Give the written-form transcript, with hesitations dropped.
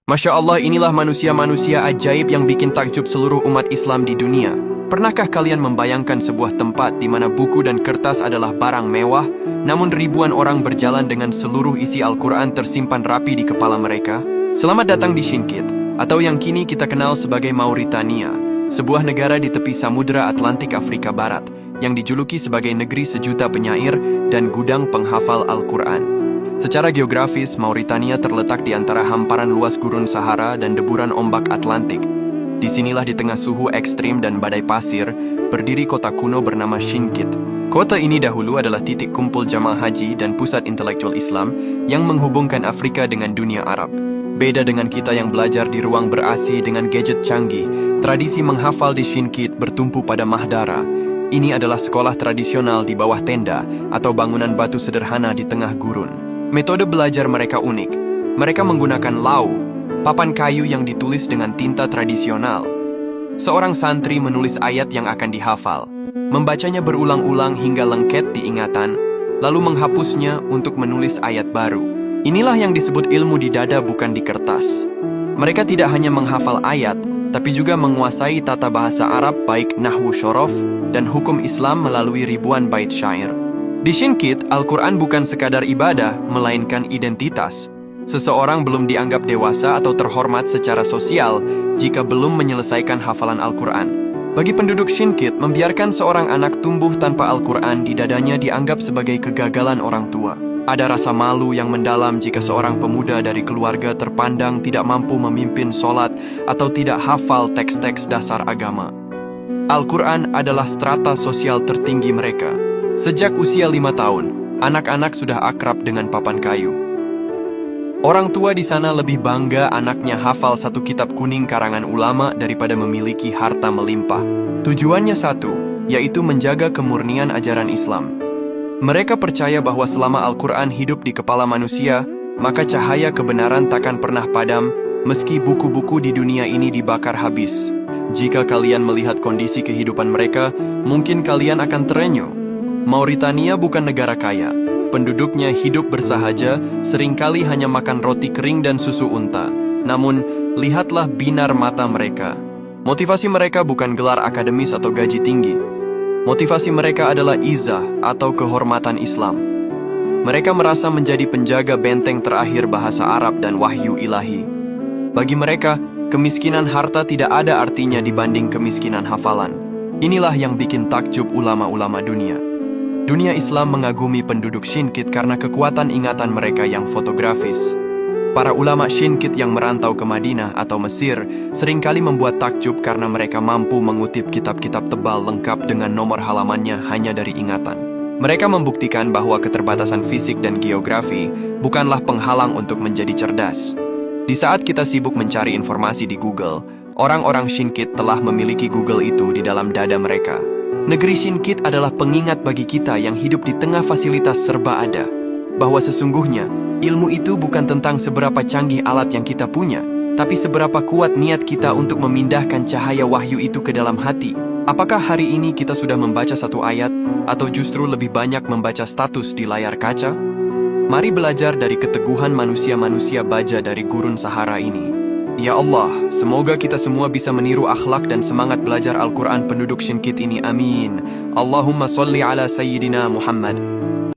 Masya Allah, inilah manusia-manusia ajaib yang bikin takjub seluruh umat Islam di dunia. Pernahkah kalian membayangkan sebuah tempat di mana buku dan kertas adalah barang mewah, namun ribuan orang berjalan dengan seluruh isi Al-Quran tersimpan rapi di kepala mereka? Selamat datang di Syinkit, atau yang kini kita kenal sebagai Mauritania, sebuah negara di tepi Samudra Atlantik Afrika Barat, yang dijuluki sebagai negeri sejuta penyair dan gudang penghafal Al-Quran. Secara geografis, Mauritania terletak di antara hamparan luas gurun Sahara dan deburan ombak Atlantik. Disinilah di tengah suhu ekstrim dan badai pasir, berdiri kota kuno bernama Syinkit. Kota ini dahulu adalah titik kumpul jamaah haji dan pusat intelektual Islam yang menghubungkan Afrika dengan dunia Arab. Beda dengan kita yang belajar di ruang ber-AC dengan gadget canggih, tradisi menghafal di Syinkit bertumpu pada Mahdara. Ini adalah sekolah tradisional di bawah tenda atau bangunan batu sederhana di tengah gurun. Metode belajar mereka unik. Mereka menggunakan lau, papan kayu yang ditulis dengan tinta tradisional. Seorang santri menulis ayat yang akan dihafal, membacanya berulang-ulang hingga lengket di ingatan, lalu menghapusnya untuk menulis ayat baru. Inilah yang disebut ilmu di dada, bukan di kertas. Mereka tidak hanya menghafal ayat, tapi juga menguasai tata bahasa Arab baik nahwu syorof dan hukum Islam melalui ribuan bait syair. Di Syinkit, Al-Quran bukan sekadar ibadah, melainkan identitas. Seseorang belum dianggap dewasa atau terhormat secara sosial jika belum menyelesaikan hafalan Al-Quran. Bagi penduduk Syinkit, membiarkan seorang anak tumbuh tanpa Al-Quran di dadanya dianggap sebagai kegagalan orang tua. Ada rasa malu yang mendalam jika seorang pemuda dari keluarga terpandang tidak mampu memimpin sholat atau tidak hafal teks-teks dasar agama. Al-Quran adalah strata sosial tertinggi mereka. Sejak usia 5 tahun, anak-anak sudah akrab dengan papan kayu. Orang tua di sana lebih bangga anaknya hafal satu kitab kuning karangan ulama daripada memiliki harta melimpah. Tujuannya satu, yaitu menjaga kemurnian ajaran Islam. Mereka percaya bahwa selama Al-Quran hidup di kepala manusia, maka cahaya kebenaran takkan pernah padam, meski buku-buku di dunia ini dibakar habis. Jika kalian melihat kondisi kehidupan mereka, mungkin kalian akan terenyuh. Mauritania bukan negara kaya. Penduduknya hidup bersahaja, seringkali hanya makan roti kering dan susu unta. Namun, lihatlah binar mata mereka. Motivasi mereka bukan gelar akademis atau gaji tinggi. Motivasi mereka adalah izah atau kehormatan Islam. Mereka merasa menjadi penjaga benteng terakhir bahasa Arab dan wahyu ilahi. Bagi mereka, kemiskinan harta tidak ada artinya dibanding kemiskinan hafalan. Inilah yang bikin takjub ulama-ulama dunia. Dunia Islam mengagumi penduduk Syinkit karena kekuatan ingatan mereka yang fotografis. Para ulama Syinkit yang merantau ke Madinah atau Mesir seringkali membuat takjub karena mereka mampu mengutip kitab-kitab tebal lengkap dengan nomor halamannya hanya dari ingatan. Mereka membuktikan bahwa keterbatasan fisik dan geografi bukanlah penghalang untuk menjadi cerdas. Di saat kita sibuk mencari informasi di Google, orang-orang Syinkit telah memiliki Google itu di dalam dada mereka. Negeri Syinkit adalah pengingat bagi kita yang hidup di tengah fasilitas serba ada, bahwa sesungguhnya ilmu itu bukan tentang seberapa canggih alat yang kita punya, tapi seberapa kuat niat kita untuk memindahkan cahaya wahyu itu ke dalam hati. Apakah hari ini kita sudah membaca satu ayat, atau justru lebih banyak membaca status di layar kaca? Mari belajar dari keteguhan manusia-manusia baja dari gurun Sahara ini. Ya Allah, semoga kita semua bisa meniru akhlak dan semangat belajar Al-Quran penduduk Syinkit ini. Amin. Allahumma salli ala Sayyidina Muhammad.